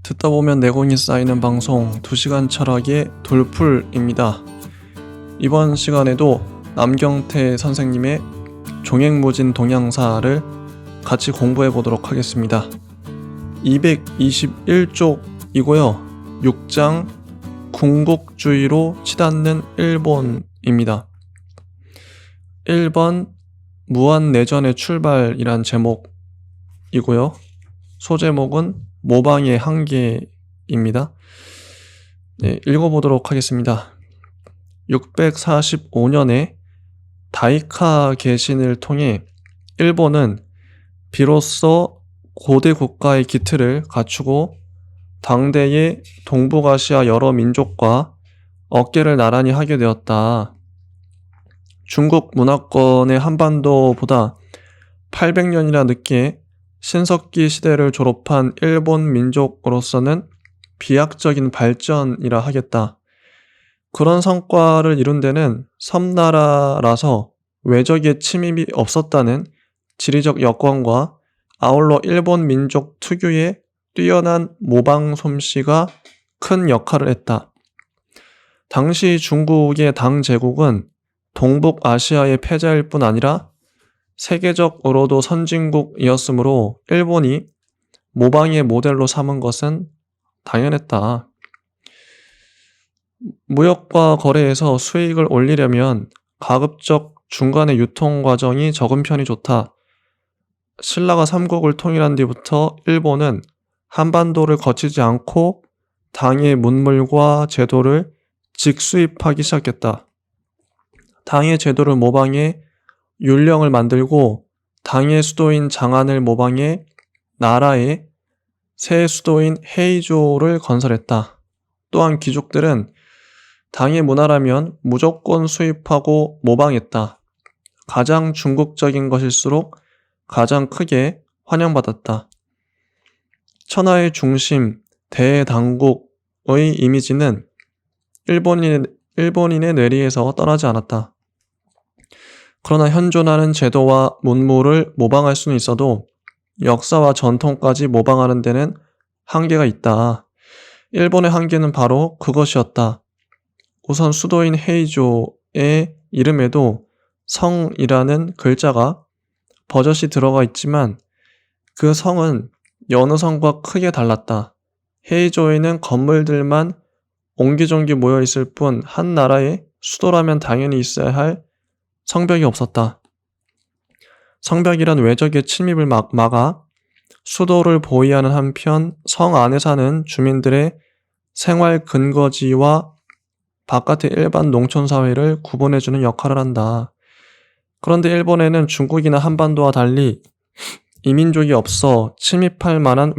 듣다 보면 내공이 쌓이는 방송 2시간 철학의 돌풀입니다. 이번 시간에도 남경태 선생님의 종횡무진 동양사를 같이 공부해 보도록 하겠습니다. 221쪽이고요. 6장 궁극주의로 치닫는 일본입니다. 1번 무한내전의 출발이란 제목이고요. 소제목은 모방의 한계입니다. 네, 읽어보도록 하겠습니다. 645년에 다이카 개신을 통해 일본은 비로소 고대 국가의 기틀을 갖추고 당대의 동북아시아 여러 민족과 어깨를 나란히 하게 되었다. 중국 문화권의 한반도보다 800년이나 늦게 신석기 시대를 졸업한 일본 민족으로서는 비약적인 발전이라 하겠다. 그런 성과를 이룬 데는 섬나라라서 외적의 침입이 없었다는 지리적 여건과 아울러 일본 민족 특유의 뛰어난 모방 솜씨가 큰 역할을 했다. 당시 중국의 당 제국은 동북아시아의 패자일 뿐 아니라 세계적으로도 선진국이었으므로 일본이 모방의 모델로 삼은 것은 당연했다. 무역과 거래에서 수익을 올리려면 가급적 중간의 유통 과정이 적은 편이 좋다. 신라가 삼국을 통일한 뒤부터 일본은 한반도를 거치지 않고 당의 문물과 제도를 직수입하기 시작했다. 당의 제도를 모방해 율령을 만들고 당의 수도인 장안을 모방해 나라의 새 수도인 헤이조를 건설했다. 또한 귀족들은 당의 문화라면 무조건 수입하고 모방했다. 가장 중국적인 것일수록 가장 크게 환영받았다. 천하의 중심, 대당국의 이미지는 일본인의 뇌리에서 떠나지 않았다. 그러나 현존하는 제도와 문물을 모방할 수는 있어도 역사와 전통까지 모방하는 데는 한계가 있다. 일본의 한계는 바로 그것이었다. 우선 수도인 헤이조의 이름에도 성이라는 글자가 버젓이 들어가 있지만 그 성은 여느 성과 크게 달랐다. 헤이조에는 건물들만 옹기종기 모여 있을 뿐 한 나라의 수도라면 당연히 있어야 할 성벽이 없었다. 성벽이란 외적의 침입을 막아 수도를 보위하는 한편 성 안에 사는 주민들의 생활 근거지와 바깥의 일반 농촌 사회를 구분해주는 역할을 한다. 그런데 일본에는 중국이나 한반도와 달리 이민족이 없어 침입할 만한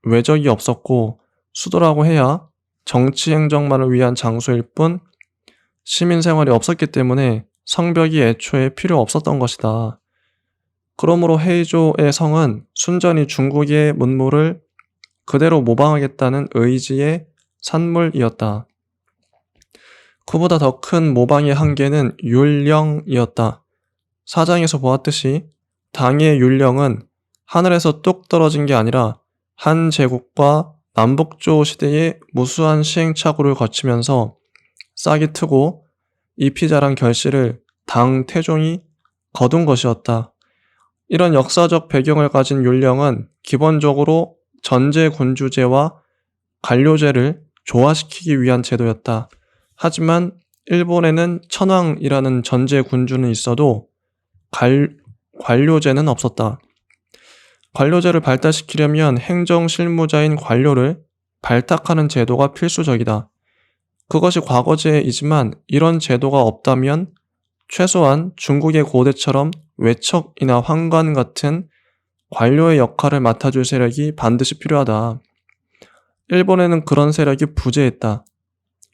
외적이 없었고 수도라고 해야 정치 행정만을 위한 장소일 뿐 시민 생활이 없었기 때문에 성벽이 애초에 필요 없었던 것이다. 그러므로 헤이조의 성은 순전히 중국의 문물을 그대로 모방하겠다는 의지의 산물이었다. 그보다 더 큰 모방의 한계는 율령이었다. 사장에서 보았듯이 당의 율령은 하늘에서 뚝 떨어진 게 아니라 한 제국과 남북조 시대의 무수한 시행착오를 거치면서 싹이 트고 잎이 자란 결실을 당 태종이 거둔 것이었다. 이런 역사적 배경을 가진 율령은 기본적으로 전제군주제와 관료제를 조화시키기 위한 제도였다. 하지만 일본에는 천황이라는 전제군주는 있어도 관료제는 없었다. 관료제를 발달시키려면 행정실무자인 관료를 발탁하는 제도가 필수적이다. 그것이 과거제이지만 이런 제도가 없다면 최소한 중국의 고대처럼 외척이나 황관 같은 관료의 역할을 맡아줄 세력이 반드시 필요하다. 일본에는 그런 세력이 부재했다.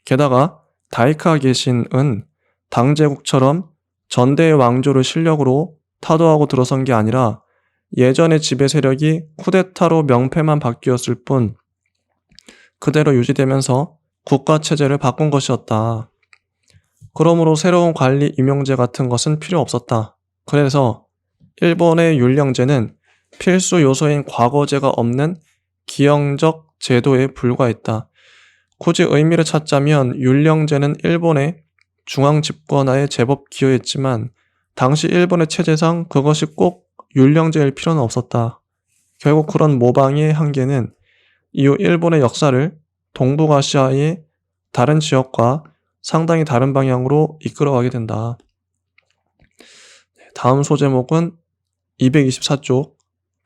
게다가 다이카 개신은 당제국처럼 전대의 왕조를 실력으로 타도하고 들어선 게 아니라 예전의 지배 세력이 쿠데타로 명패만 바뀌었을 뿐 그대로 유지되면서 국가체제를 바꾼 것이었다. 그러므로 새로운 관리 임용제 같은 것은 필요 없었다. 그래서 일본의 율령제는 필수 요소인 과거제가 없는 기형적 제도에 불과했다. 굳이 의미를 찾자면 율령제는 일본의 중앙 집권화에 제법 기여했지만 당시 일본의 체제상 그것이 꼭 율령제일 필요는 없었다. 결국 그런 모방의 한계는 이후 일본의 역사를 동북아시아의 다른 지역과 상당히 다른 방향으로 이끌어가게 된다. 다음 소제목은 224쪽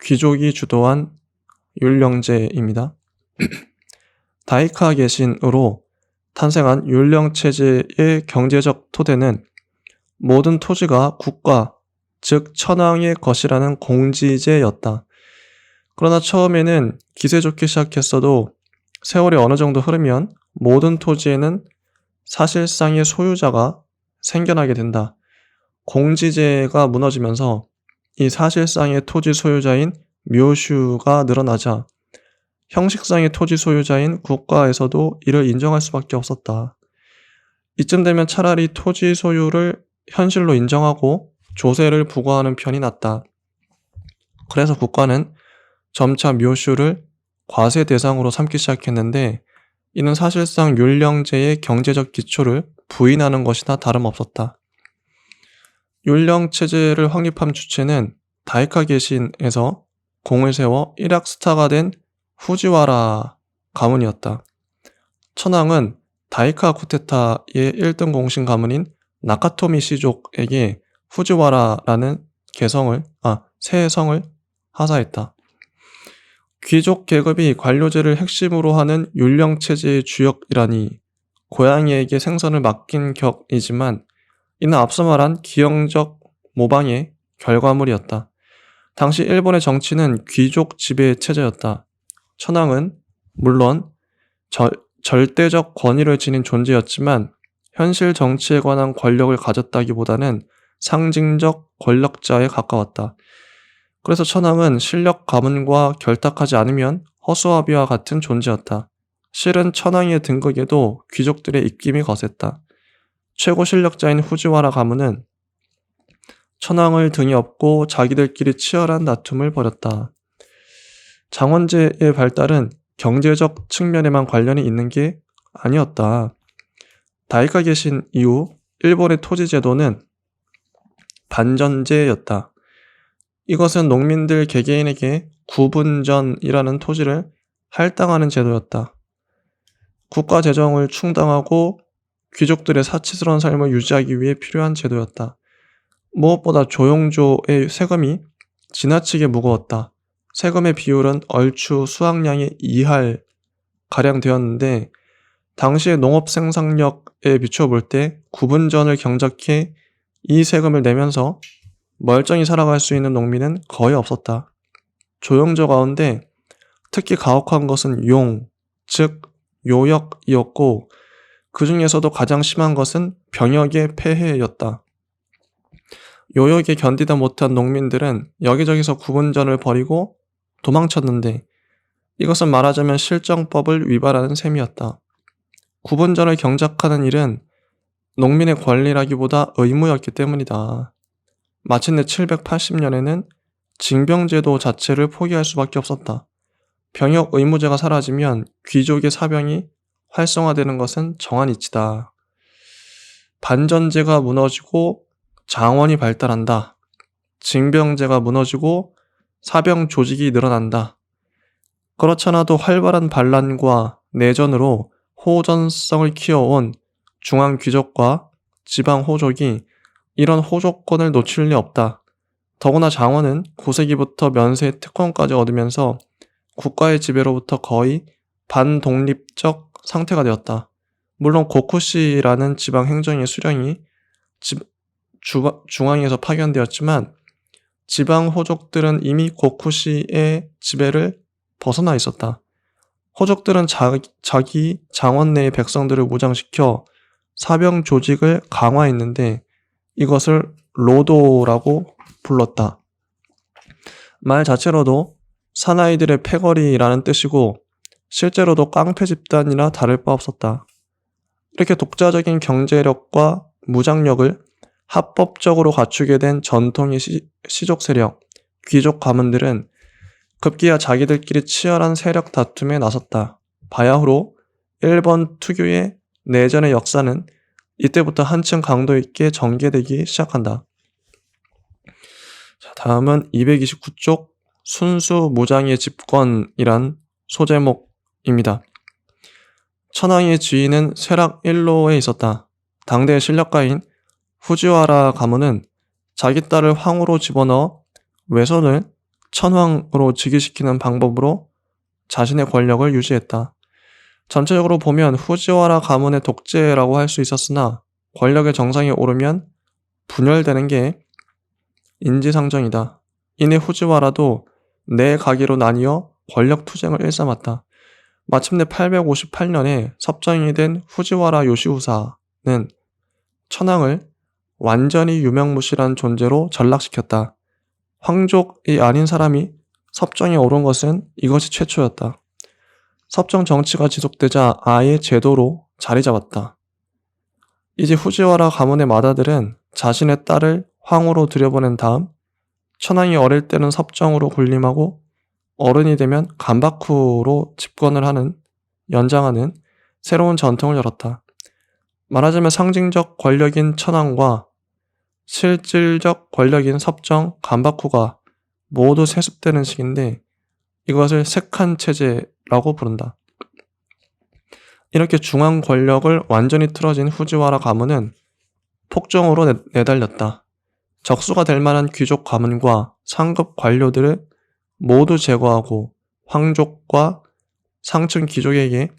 귀족이 주도한 율령제입니다. 다이카 개신으로 탄생한 율령체제의 경제적 토대는 모든 토지가 국가, 즉 천황의 것이라는 공지제였다. 그러나 처음에는 기세 좋게 시작했어도 세월이 어느 정도 흐르면 모든 토지에는 사실상의 소유자가 생겨나게 된다. 공지제가 무너지면서 이 사실상의 토지 소유자인 묘슈가 늘어나자 형식상의 토지 소유자인 국가에서도 이를 인정할 수밖에 없었다. 이쯤 되면 차라리 토지 소유를 현실로 인정하고 조세를 부과하는 편이 낫다. 그래서 국가는 점차 묘슈를 과세 대상으로 삼기 시작했는데 이는 사실상 율령제의 경제적 기초를 부인하는 것이나 다름없었다. 율령체제를 확립한 주체는 다이카 개신에서 공을 세워 일약 스타가 된 후지와라 가문이었다. 천황은 다이카 쿠데타의 1등 공신 가문인 나카토미 시족에게 후지와라라는 새 성을 하사했다. 귀족 계급이 관료제를 핵심으로 하는 율령체제의 주역이라니 고양이에게 생선을 맡긴 격이지만 이는 앞서 말한 기형적 모방의 결과물이었다. 당시 일본의 정치는 귀족 지배 체제였다. 천황은 물론 절대적 권위를 지닌 존재였지만 현실 정치에 관한 권력을 가졌다기보다는 상징적 권력자에 가까웠다. 그래서 천황은 실력 가문과 결탁하지 않으면 허수아비와 같은 존재였다. 실은 천황의 등극에도 귀족들의 입김이 거셌다. 최고 실력자인 후지와라 가문은 천황을 등에 업고 자기들끼리 치열한 다툼을 벌였다. 장원제의 발달은 경제적 측면에만 관련이 있는 게 아니었다. 다이카 개신 이후 일본의 토지 제도는 반전제였다. 이것은 농민들 개개인에게 구분전이라는 토지를 할당하는 제도였다. 국가 재정을 충당하고 귀족들의 사치스러운 삶을 유지하기 위해 필요한 제도였다. 무엇보다 조용조의 세금이 지나치게 무거웠다. 세금의 비율은 얼추 수확량의 2할 가량 되었는데 당시의 농업 생산력에 비춰볼 때 구분전을 경작해 이 세금을 내면서 멀쩡히 살아갈 수 있는 농민은 거의 없었다. 조용조 가운데 특히 가혹한 것은 용, 즉 요역이었고 그 중에서도 가장 심한 것은 병역의 폐해였다. 요역에 견디다 못한 농민들은 여기저기서 구분전을 벌이고 도망쳤는데 이것은 말하자면 실정법을 위반하는 셈이었다. 구분전을 경작하는 일은 농민의 권리라기보다 의무였기 때문이다. 마침내 780년에는 징병제도 자체를 포기할 수밖에 없었다. 병역 의무제가 사라지면 귀족의 사병이 활성화되는 것은 정한 이치다. 반전제가 무너지고 장원이 발달한다. 징병제가 무너지고 사병 조직이 늘어난다. 그렇잖아도 활발한 반란과 내전으로 호전성을 키워온 중앙 귀족과 지방 호족이 이런 호족권을 놓칠 리 없다. 더구나 장원은 9세기부터 면세 특권까지 얻으면서 국가의 지배로부터 거의 반독립적 상태가 되었다. 물론 고쿠시라는 지방 행정의 수령이 중앙에서 파견되었지만 지방 호족들은 이미 고쿠시의 지배를 벗어나 있었다. 호족들은 자기 장원 내의 백성들을 무장시켜 사병 조직을 강화했는데 이것을 로도라고 불렀다. 말 자체로도 사나이들의 패거리라는 뜻이고 실제로도 깡패 집단이나 다를 바 없었다. 이렇게 독자적인 경제력과 무장력을 합법적으로 갖추게 된 전통의 시족 세력, 귀족 가문들은 급기야 자기들끼리 치열한 세력 다툼에 나섰다. 바야흐로 일본 특유의 내전의 역사는 이때부터 한층 강도 있게 전개되기 시작한다. 자, 다음은 229쪽 순수 무장의 집권이란 소제목입니다. 천황의 지위는 쇠락 1로에 있었다. 당대의 실력가인 후지와라 가문은 자기 딸을 황후로 집어넣어 외손을 천황으로 즉위시키는 방법으로 자신의 권력을 유지했다. 전체적으로 보면 후지와라 가문의 독재라고 할 수 있었으나 권력의 정상에 오르면 분열되는 게 인지상정이다. 이내 후지와라도 네 가기로 나뉘어 권력 투쟁을 일삼았다. 마침내 858년에 섭정이 된 후지와라 요시우사는 천황을 완전히 유명무실한 존재로 전락시켰다. 황족이 아닌 사람이 섭정에 오른 것은 이것이 최초였다. 섭정 정치가 지속되자 아예 제도로 자리 잡았다. 이제 후지와라 가문의 맏아들은 자신의 딸을 황후로 들여보낸 다음 천황이 어릴 때는 섭정으로 군림하고 어른이 되면 간박후로 집권을 하는 연장하는 새로운 전통을 열었다. 말하자면 상징적 권력인 천황과 실질적 권력인 섭정, 간박후가 모두 세습되는 시기인데 이것을 색한 체제라고 부른다. 이렇게 중앙 권력을 완전히 틀어진 후지와라 가문은 폭정으로 내달렸다. 적수가 될 만한 귀족 가문과 상급 관료들을 모두 제거하고 황족과 상층 귀족에게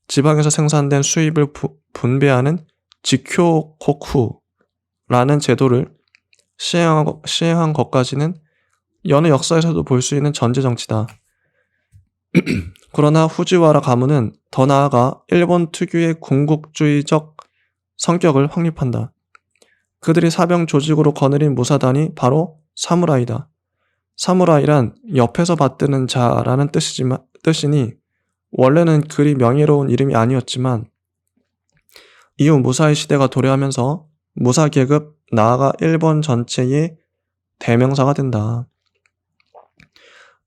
지방에서 생산된 수입을 분배하는 지쿄코쿠라는 제도를 시행한 것까지는 여느 역사에서도 볼 수 있는 전제 정치다. 그러나 후지와라 가문은 더 나아가 일본 특유의 군국주의적 성격을 확립한다. 그들이 사병 조직으로 거느린 무사단이 바로 사무라이다. 사무라이란 옆에서 받드는 자라는 뜻이니 원래는 그리 명예로운 이름이 아니었지만 이후 무사의 시대가 도래하면서 무사 계급 나아가 일본 전체의 대명사가 된다.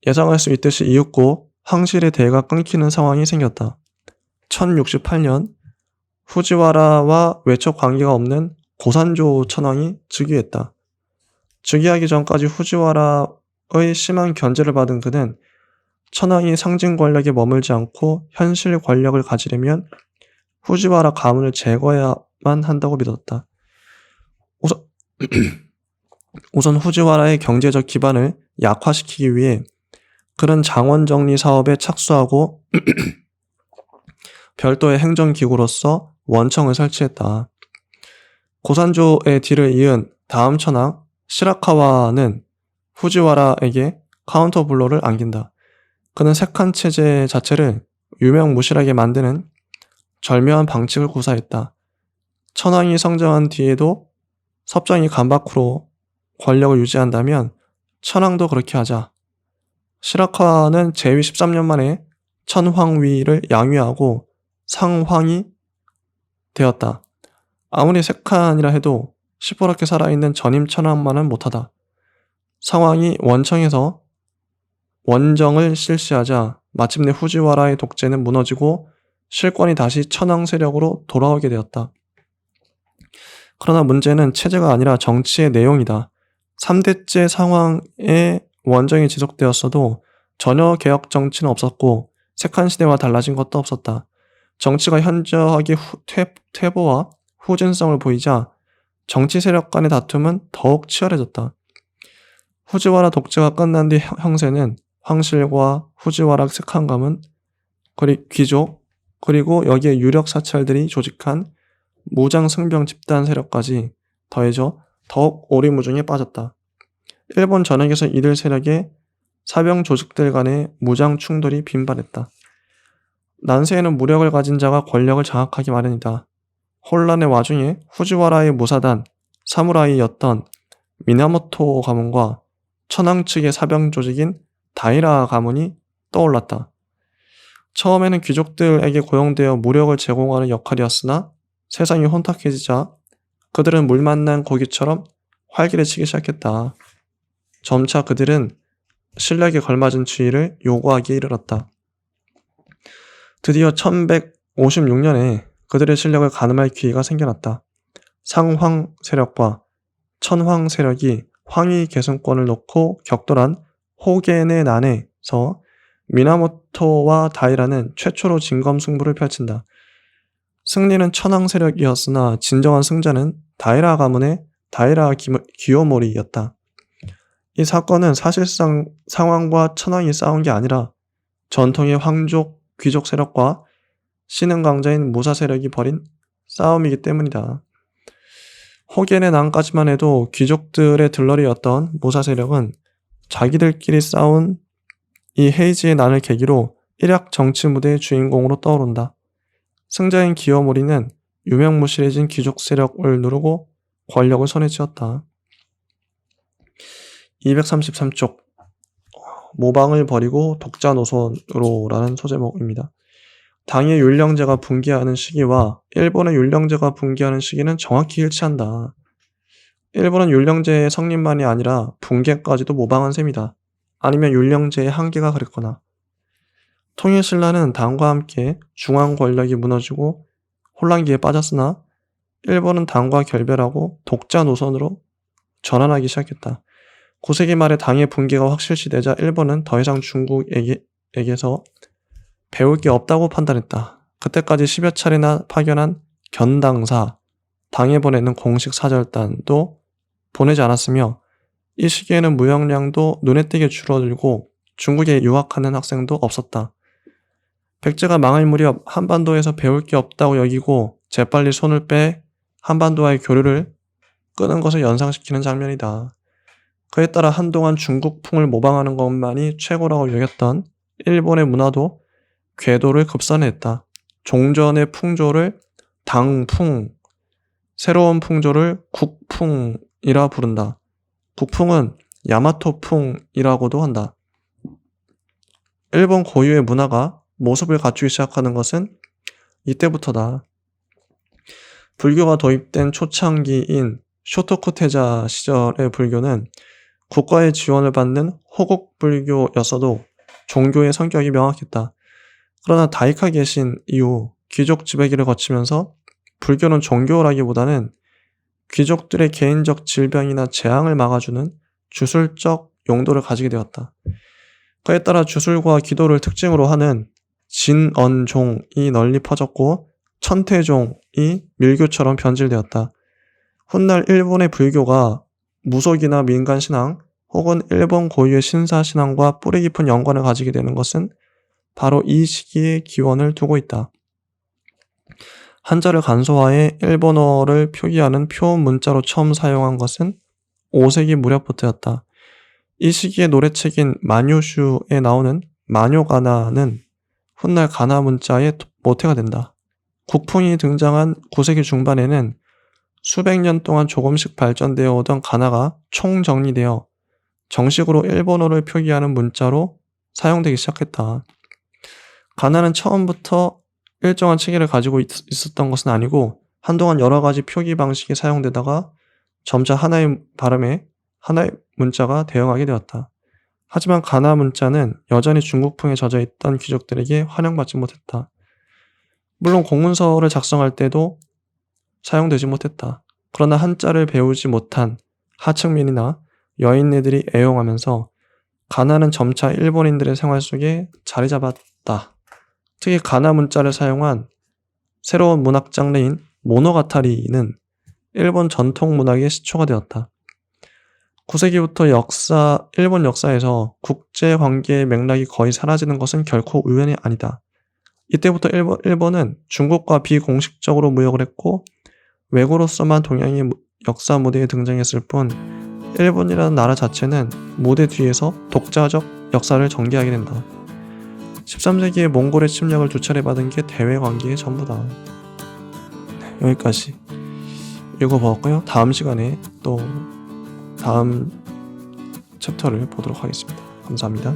예상할 수 있듯이 이윽고 황실의 대가 끊기는 상황이 생겼다. 1068년 후지와라와 외척 관계가 없는 고산조 천황이 즉위했다. 즉위하기 전까지 후지와라의 심한 견제를 받은 그는 천황이 상징 권력에 머물지 않고 현실 권력을 가지려면 후지와라 가문을 제거해야만 한다고 믿었다. 우선 후지와라의 경제적 기반을 약화시키기 위해 그런 장원 정리 사업에 착수하고 별도의 행정기구로서 원청을 설치했다. 고산조의 뒤를 이은 다음 천황 시라카와는 후지와라에게 카운터 블로를 안긴다. 그는 색한 체제 자체를 유명무실하게 만드는 절묘한 방책을 구사했다. 천황이 성장한 뒤에도 섭정이 간박후로 권력을 유지한다면 천황도 그렇게 하자. 시라카와는 제위 13년 만에 천황위를 양위하고 상황이 되었다. 아무리 색한이라 해도 시퍼렇게 살아있는 전임 천황만은 못하다. 상황이 원청에서 원정을 실시하자 마침내 후지와라의 독재는 무너지고 실권이 다시 천황 세력으로 돌아오게 되었다. 그러나 문제는 체제가 아니라 정치의 내용이다. 3대째 상황의 원정이 지속되었어도 전혀 개혁 정치는 없었고 색한 시대와 달라진 것도 없었다. 정치가 현저하게 퇴보와 후진성을 보이자 정치 세력 간의 다툼은 더욱 치열해졌다. 후지와라 독재가 끝난 뒤 형세는 황실과 후지와라 색한 가문, 귀족, 그리고 여기에 유력 사찰들이 조직한 무장 승병 집단 세력까지 더해져 더욱 오리무중에 빠졌다. 일본 전역에서 이들 세력의 사병 조직들 간의 무장 충돌이 빈발했다. 난세에는 무력을 가진 자가 권력을 장악하기 마련이다. 혼란의 와중에 후지와라의 무사단, 사무라이였던 미나모토 가문과 천황 측의 사병 조직인 다이라 가문이 떠올랐다. 처음에는 귀족들에게 고용되어 무력을 제공하는 역할이었으나 세상이 혼탁해지자 그들은 물 만난 고기처럼 활기를 치기 시작했다. 점차 그들은 실력에 걸맞은 지위를 요구하기에 이르렀다. 드디어 1156년에 그들의 실력을 가늠할 기회가 생겨났다. 상황 세력과 천황 세력이 황위 계승권을 놓고 격돌한 호겐의 난에서 미나모토와 다이라는 최초로 진검승부를 펼친다. 승리는 천황 세력이었으나 진정한 승자는 다이라 가문의 다이라 기요모리였다. 이 사건은 사실상 상황과 천황이 싸운 게 아니라 전통의 황족 귀족 세력과 신흥 강자인 무사 세력이 벌인 싸움이기 때문이다. 호겐의 난까지만 해도 귀족들의 들러리였던 무사 세력은 자기들끼리 싸운 이 헤이지의 난을 계기로 일약 정치 무대의 주인공으로 떠오른다. 승자인 기요모리는 유명무실해진 귀족 세력을 누르고 권력을 손에 쥐었다. 233쪽 모방을 버리고 독자 노선으로라는 소제목입니다. 당의 율령제가 붕괴하는 시기와 일본의 율령제가 붕괴하는 시기는 정확히 일치한다. 일본은 율령제의 성립만이 아니라 붕괴까지도 모방한 셈이다. 아니면 율령제의 한계가 그랬거나. 통일신라는 당과 함께 중앙 권력이 무너지고 혼란기에 빠졌으나 일본은 당과 결별하고 독자 노선으로 전환하기 시작했다. 9세기 말에 당의 붕괴가 확실시되자 일본은 더 이상 중국에게서 배울 게 없다고 판단했다. 그때까지 10여 차례나 파견한 견당사, 당에 보내는 공식 사절단도 보내지 않았으며 이 시기에는 무역량도 눈에 띄게 줄어들고 중국에 유학하는 학생도 없었다. 백제가 망할 무렵 한반도에서 배울 게 없다고 여기고 재빨리 손을 빼 한반도와의 교류를 끄는 것을 연상시키는 장면이다. 그에 따라 한동안 중국풍을 모방하는 것만이 최고라고 여겼던 일본의 문화도 궤도를 급선했다. 종전의 풍조를 당풍, 새로운 풍조를 국풍이라 부른다. 국풍은 야마토풍이라고도 한다. 일본 고유의 문화가 모습을 갖추기 시작하는 것은 이때부터다. 불교가 도입된 초창기인 쇼토쿠테자 시절의 불교는 국가의 지원을 받는 호국불교였어도 종교의 성격이 명확했다. 그러나 다이카 계신 이후 귀족 지배기를 거치면서 불교는 종교라기보다는 귀족들의 개인적 질병이나 재앙을 막아주는 주술적 용도를 가지게 되었다. 그에 따라 주술과 기도를 특징으로 하는 진언종이 널리 퍼졌고 천태종이 밀교처럼 변질되었다. 훗날 일본의 불교가 무속이나 민간신앙 혹은 일본 고유의 신사신앙과 뿌리 깊은 연관을 가지게 되는 것은 바로 이 시기의 기원을 두고 있다. 한자를 간소화해 일본어를 표기하는 표음 문자로 처음 사용한 것은 5세기 무렵부터였다. 이 시기의 노래책인 마뇨슈에 나오는 마뇨가나는 훗날 가나 문자의 모태가 된다. 국풍이 등장한 9세기 중반에는 수백 년 동안 조금씩 발전되어 오던 가나가 총정리되어 정식으로 일본어를 표기하는 문자로 사용되기 시작했다. 가나는 처음부터 일정한 체계를 가지고 있었던 것은 아니고 한동안 여러 가지 표기 방식이 사용되다가 점차 하나의 발음에 하나의 문자가 대응하게 되었다. 하지만 가나 문자는 여전히 중국풍에 젖어 있던 귀족들에게 환영받지 못했다. 물론 공문서를 작성할 때도 사용되지 못했다. 그러나 한자를 배우지 못한 하층민이나 여인네들이 애용하면서 가나는 점차 일본인들의 생활 속에 자리 잡았다. 특히 가나 문자를 사용한 새로운 문학 장르인 모노가타리는 일본 전통 문학의 시초가 되었다. 9세기부터 일본 역사에서 국제 관계의 맥락이 거의 사라지는 것은 결코 우연이 아니다. 이때부터 일본은 중국과 비공식적으로 무역을 했고 왜고로서만 동양의 역사 무대에 등장했을 뿐 일본이라는 나라 자체는 무대 뒤에서 독자적 역사를 전개하게 된다. 13세기에 몽골의 침략을 두 차례 받은 게 대외 관계의 전부다. 여기까지 읽어보았고요. 다음 시간에 또 다음 챕터를 보도록 하겠습니다. 감사합니다.